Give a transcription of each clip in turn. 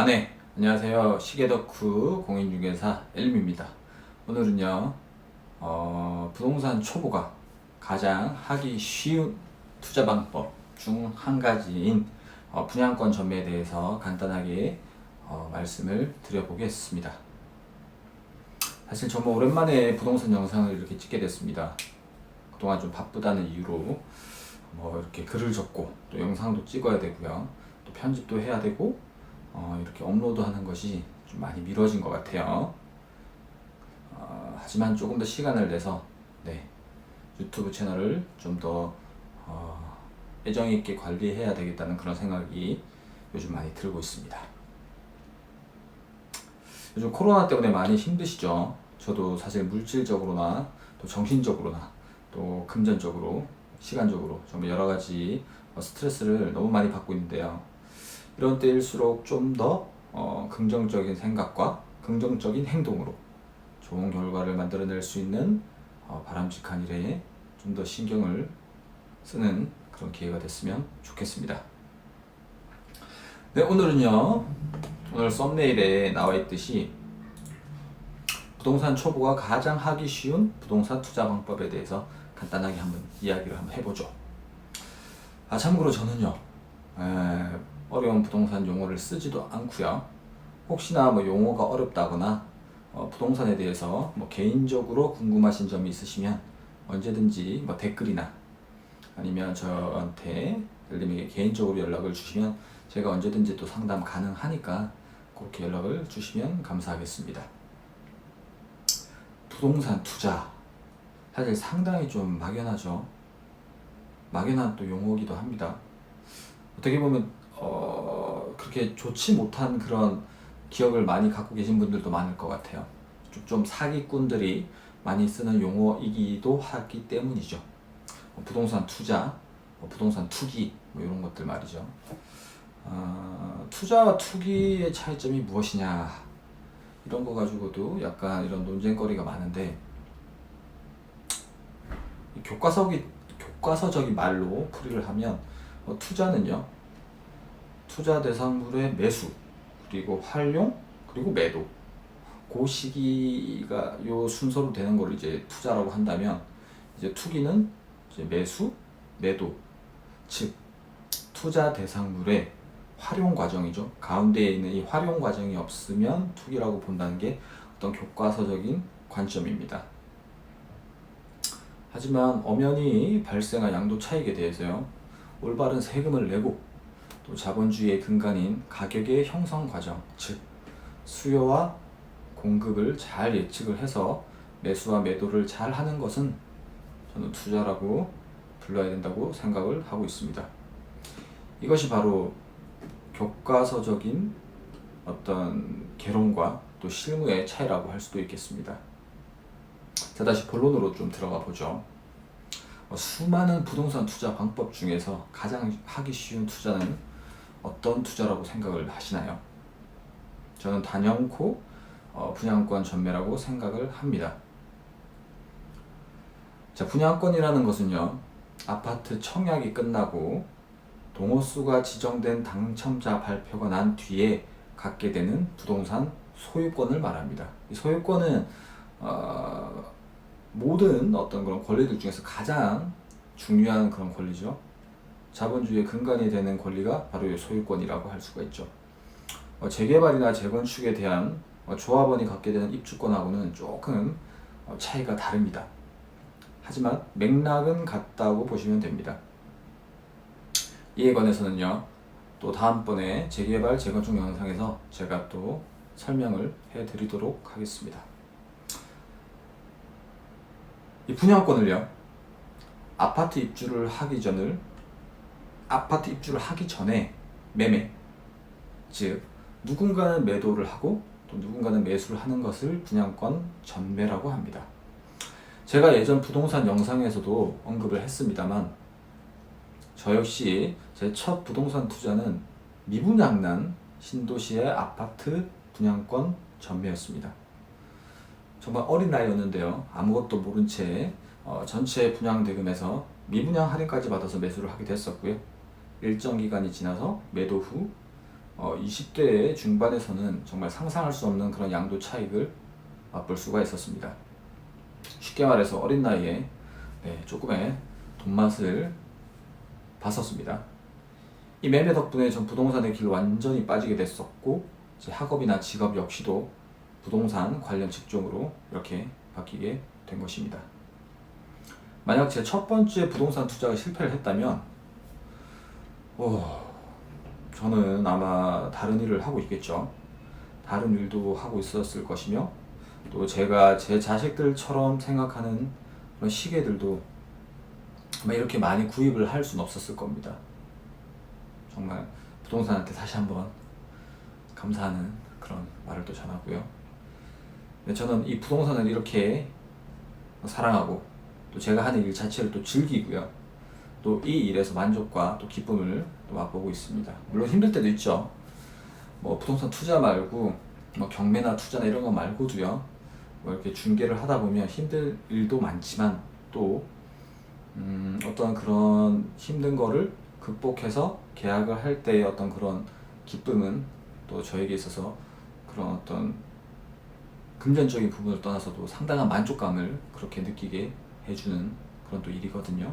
네, 안녕하세요. 시계덕후 공인중개사 엘림입니다. 오늘은요, 부동산 초보가 가장 하기 쉬운 투자 방법 중 한 가지인 분양권 전매에 대해서 간단하게 말씀을 드려보겠습니다. 사실 정말 오랜만에 부동산 영상을 이렇게 찍게 됐습니다. 그동안 좀 바쁘다는 이유로 이렇게 글을 적고 또 영상도 찍어야 되고요. 또 편집도 해야 되고 이렇게 업로드하는 것이 좀 많이 미뤄진 것 같아요. 하지만 조금 더 시간을 내서 유튜브 채널을 좀 더 애정 있게 관리해야 되겠다는 그런 생각이 요즘 많이 들고 있습니다. 요즘 코로나 때문에 많이 힘드시죠? 저도 사실 물질적으로나 또 정신적으로나 또 금전적으로 시간적으로 정말 여러 가지 스트레스를 너무 많이 받고 있는데요. 이런 때일수록 좀 더 긍정적인 생각과 긍정적인 행동으로 좋은 결과를 만들어낼 수 있는 바람직한 일에 좀 더 신경을 쓰는 그런 기회가 됐으면 좋겠습니다. 네, 오늘은요, 오늘 썸네일에 나와 있듯이 부동산 초보가 가장 하기 쉬운 부동산 투자 방법에 대해서 간단하게 한번 이야기를 한번 해보죠. 참고로 저는요, 어려운 부동산 용어를 쓰지도 않고요. 혹시나 용어가 어렵다거나 부동산에 대해서 개인적으로 궁금하신 점이 있으시면 언제든지 댓글이나 아니면 저한테 엘림에게 개인적으로 연락을 주시면 제가 언제든지 또 상담 가능하니까 그렇게 연락을 주시면 감사하겠습니다. 부동산 투자 사실 상당히 좀 막연하죠. 막연한 또 용어이기도 합니다. 어떻게 보면 그렇게 좋지 못한 그런 기억을 많이 갖고 계신 분들도 많을 것 같아요. 좀 사기꾼들이 많이 쓰는 용어이기도 하기 때문이죠. 부동산 투자, 부동산 투기 이런 것들 말이죠. 투자와 투기의 차이점이 무엇이냐 이런 거 가지고도 약간 이런 논쟁거리가 많은데 교과서적인 말로 풀이를 하면 투자는요, 투자 대상물의 매수 그리고 활용 그리고 매도, 그 시기가 요 순서로 되는 걸 이제 투자라고 한다면, 이제 투기는 이제 매수 매도, 즉 투자 대상물의 활용 과정이죠. 가운데에 있는 이 활용 과정이 없으면 투기라고 본다는 게 어떤 교과서적인 관점입니다. 하지만 엄연히 발생한 양도 차익에 대해서요, 올바른 세금을 내고 또 자본주의의 근간인 가격의 형성 과정, 즉 수요와 공급을 잘 예측을 해서 매수와 매도를 잘 하는 것은 저는 투자라고 불러야 된다고 생각을 하고 있습니다. 이것이 바로 교과서적인 어떤 개론과 또 실무의 차이라고 할 수도 있겠습니다. 자, 다시 본론으로 좀 들어가 보죠. 수많은 부동산 투자 방법 중에서 가장 하기 쉬운 투자는 어떤 투자라고 생각을 하시나요? 저는 단연코 분양권 전매라고 생각을 합니다. 자, 분양권이라는 것은요, 아파트 청약이 끝나고 동호수가 지정된 당첨자 발표가 난 뒤에 갖게 되는 부동산 소유권을 말합니다. 이 소유권은 모든 어떤 그런 권리들 중에서 가장 중요한 그런 권리죠. 자본주의의 근간이 되는 권리가 바로 이 소유권이라고 할 수가 있죠. 재개발이나 재건축에 대한 조합원이 갖게 되는 입주권하고는 조금 차이가 다릅니다. 하지만 맥락은 같다고 보시면 됩니다. 이에 관해서는요, 또 다음번에 재개발 재건축 영상에서 제가 또 설명을 해드리도록 하겠습니다. 이 분양권을요, 아파트 입주를 하기 전에 매매, 즉 누군가는 매도를 하고 또 누군가는 매수를 하는 것을 분양권 전매라고 합니다. 제가 예전 부동산 영상에서도 언급을 했습니다만, 저 역시 제 첫 부동산 투자는 미분양난 신도시의 아파트 분양권 전매였습니다. 정말 어린 나이였는데요, 아무것도 모른 채 전체 분양 대금에서 미분양 할인까지 받아서 매수를 하게 됐었고요. 일정 기간이 지나서 매도 후 20대 중반에서는 정말 상상할 수 없는 그런 양도 차익을 맛볼 수가 있었습니다. 쉽게 말해서 어린 나이에 조금의 돈맛을 봤었습니다. 이 매매 덕분에 전 부동산의 길로 완전히 빠지게 됐었고, 제 학업이나 직업 역시도 부동산 관련 직종으로 이렇게 바뀌게 된 것입니다. 만약 제 첫 번째 부동산 투자가 실패를 했다면 저는 아마 다른 일을 하고 있겠죠. 다른 일도 하고 있었을 것이며, 또 제가 제 자식들처럼 생각하는 그런 시계들도 아마 이렇게 많이 구입을 할 수는 없었을 겁니다. 정말 부동산한테 다시 한번 감사하는 그런 말을 또 전하고요. 저는 이 부동산을 이렇게 사랑하고, 또 제가 하는 일 자체를 또 즐기고요. 또 이 일에서 만족과 또 기쁨을 또 맛보고 있습니다. 물론 힘들 때도 있죠. 뭐 부동산 투자 말고 뭐 경매나 투자나 이런 거 말고도요. 뭐 이렇게 중개를 하다 보면 힘들 일도 많지만, 또 어떤 그런 힘든 거를 극복해서 계약을 할 때의 어떤 그런 기쁨은 또 저에게 있어서 그런 어떤 금전적인 부분을 떠나서도 상당한 만족감을 그렇게 느끼게 해주는 그런 또 일이거든요.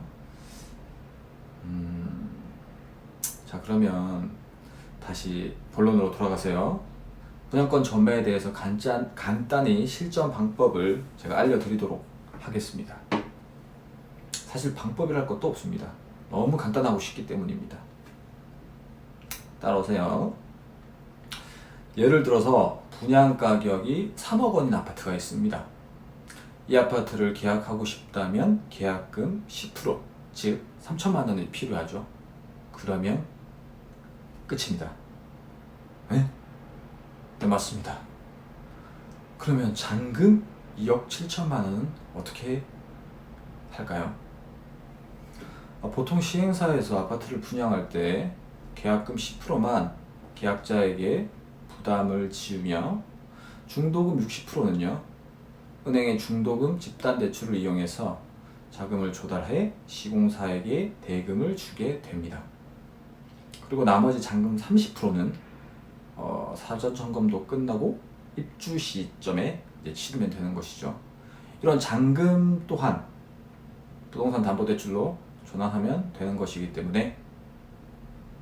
자, 그러면 다시 본론으로 돌아가세요. 분양권 전매에 대해서 간단히 실전 방법을 제가 알려드리도록 하겠습니다. 사실 방법이랄 것도 없습니다. 너무 간단하고 쉽기 때문입니다. 따라오세요. 예를 들어서 분양 가격이 3억 원인 아파트가 있습니다. 이 아파트를 계약하고 싶다면 계약금 10%, 즉 3천만 원이 필요하죠. 그러면 끝입니다. 네? 네, 맞습니다. 그러면 잔금 2억 7천만 원은 어떻게 할까요? 보통 시행사에서 아파트를 분양할 때 계약금 10%만 계약자에게 부담을 지으며, 중도금 60%는요 은행의 중도금 집단대출을 이용해서 자금을 조달해 시공사에게 대금을 주게 됩니다. 그리고 나머지 잔금 30%는 사전 점검도 끝나고 입주 시점에 이제 치르면 되는 것이죠. 이런 잔금 또한 부동산 담보대출로 전환하면 되는 것이기 때문에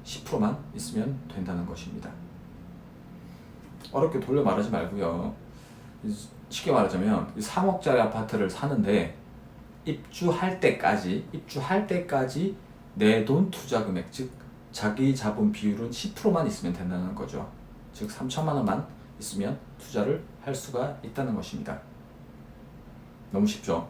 10%만 있으면 된다는 것입니다. 어렵게 돌려 말하지 말고요. 쉽게 말하자면 3억짜리 아파트를 사는데 입주할 때까지 내 돈 투자 금액, 즉 자기 자본 비율은 10%만 있으면 된다는 거죠. 즉 3천만 원만 있으면 투자를 할 수가 있다는 것입니다. 너무 쉽죠?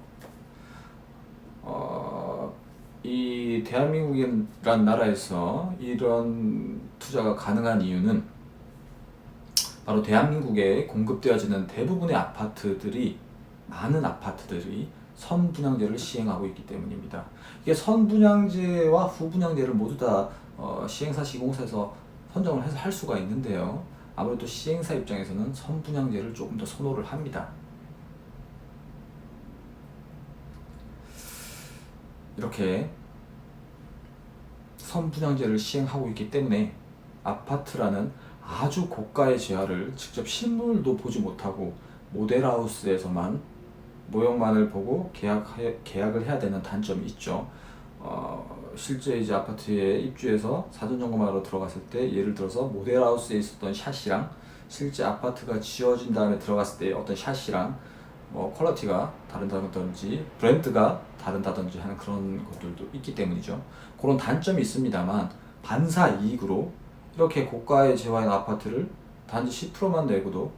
이 대한민국이란 나라에서 이런 투자가 가능한 이유는 바로 대한민국에 공급되어지는 대부분의 많은 아파트들이 선분양제를 시행하고 있기 때문입니다. 이게 선분양제와 후분양제를 모두 다 시행사, 시공사에서 선정을 해서 할 수가 있는데요. 아무래도 시행사 입장에서는 선분양제를 조금 더 선호를 합니다. 이렇게 선분양제를 시행하고 있기 때문에 아파트라는 아주 고가의 재화를 직접 실물도 보지 못하고 모델하우스에서만 모형만을 보고 계약을 해야 되는 단점이 있죠. 실제 이제 아파트에 입주해서 사전 점검하러 들어갔을 때, 예를 들어서 모델하우스에 있었던 샷이랑 실제 아파트가 지어진 다음에 들어갔을 때 어떤 샷이랑 퀄리티가 다른다든지 브랜드가 다른다든지 하는 그런 것들도 있기 때문이죠. 그런 단점이 있습니다만, 반사이익으로 이렇게 고가의 재화인 아파트를 단지 10%만 내고도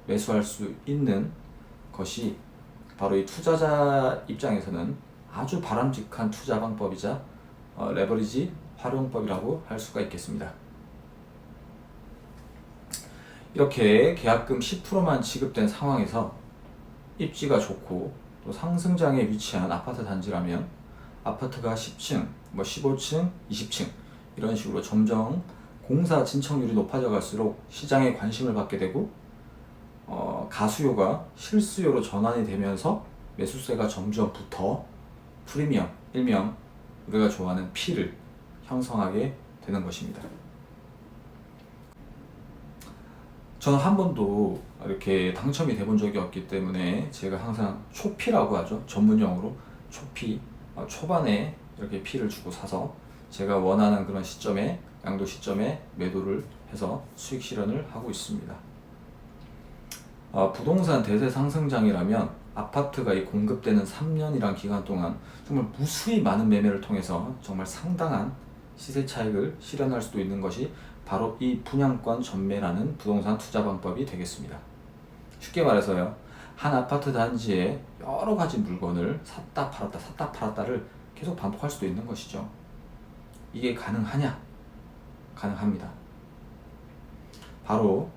매수할 수 있는 것이 바로 이 투자자 입장에서는 아주 바람직한 투자 방법이자 레버리지 활용법이라고 할 수가 있겠습니다. 이렇게 계약금 10%만 지급된 상황에서 입지가 좋고 또 상승장에 위치한 아파트 단지라면 아파트가 10층, 15층, 20층 이런 식으로 점점 공사 진척률이 높아져 갈수록 시장에 관심을 받게 되고, 가수요가 실수요로 전환이 되면서 매수세가 점점 붙어 프리미엄, 일명 우리가 좋아하는 P를 형성하게 되는 것입니다. 저는 한 번도 이렇게 당첨이 돼본 적이 없기 때문에 제가 항상 초피라고 하죠. 전문용어로 초피, 초반에 이렇게 피를 주고 사서 제가 원하는 그런 시점에, 양도 시점에 매도를 해서 수익 실현을 하고 있습니다. 부동산 대세 상승장이라면 아파트가 이 공급되는 3년이란 기간 동안 정말 무수히 많은 매매를 통해서 정말 상당한 시세 차익을 실현할 수도 있는 것이 바로 이 분양권 전매라는 부동산 투자 방법이 되겠습니다. 쉽게 말해서요, 한 아파트 단지에 여러 가지 물건을 샀다 팔았다 샀다 팔았다를 계속 반복할 수도 있는 것이죠. 이게 가능하냐? 가능합니다. 바로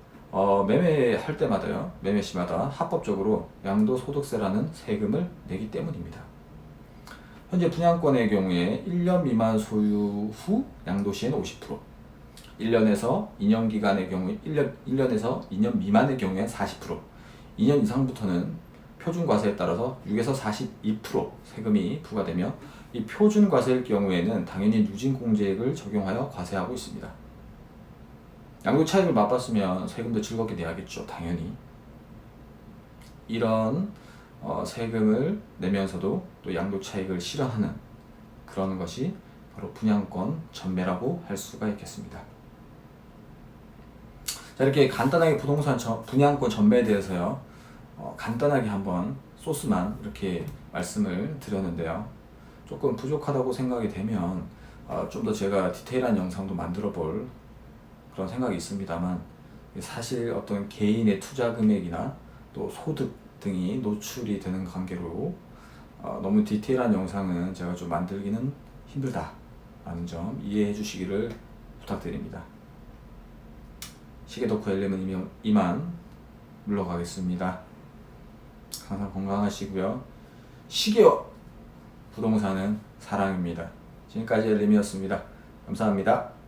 매매할 때마다요, 매매 시마다 합법적으로 양도소득세라는 세금을 내기 때문입니다. 현재 분양권의 경우에 1년 미만 소유 후 양도시에는 50%, 1년에서 2년 기간의 경우에 1년에서 2년 미만의 경우에 40%, 2년 이상부터는 표준과세에 따라서 6에서 42% 세금이 부과되며, 이 표준과세일 경우에는 당연히 누진공제액을 적용하여 과세하고 있습니다. 양도 차익을 맛봤으면 세금도 즐겁게 내야겠죠, 당연히. 이런 세금을 내면서도 또 양도 차익을 실현하는 그런 것이 바로 분양권 전매라고 할 수가 있겠습니다. 자, 이렇게 간단하게 부동산 분양권 전매에 대해서요, 간단하게 한번 소스만 이렇게 말씀을 드렸는데요. 조금 부족하다고 생각이 되면 좀 더 제가 디테일한 영상도 만들어 볼 그런 생각이 있습니다만, 사실 어떤 개인의 투자 금액이나 또 소득 등이 노출이 되는 관계로 너무 디테일한 영상은 제가 좀 만들기는 힘들다라는 점 이해해 주시기를 부탁드립니다. 시계덕후 엘렘은 이만 물러가겠습니다. 항상 건강하시고요. 시계와 부동산은 사랑입니다. 지금까지 엘렘이었습니다. 감사합니다.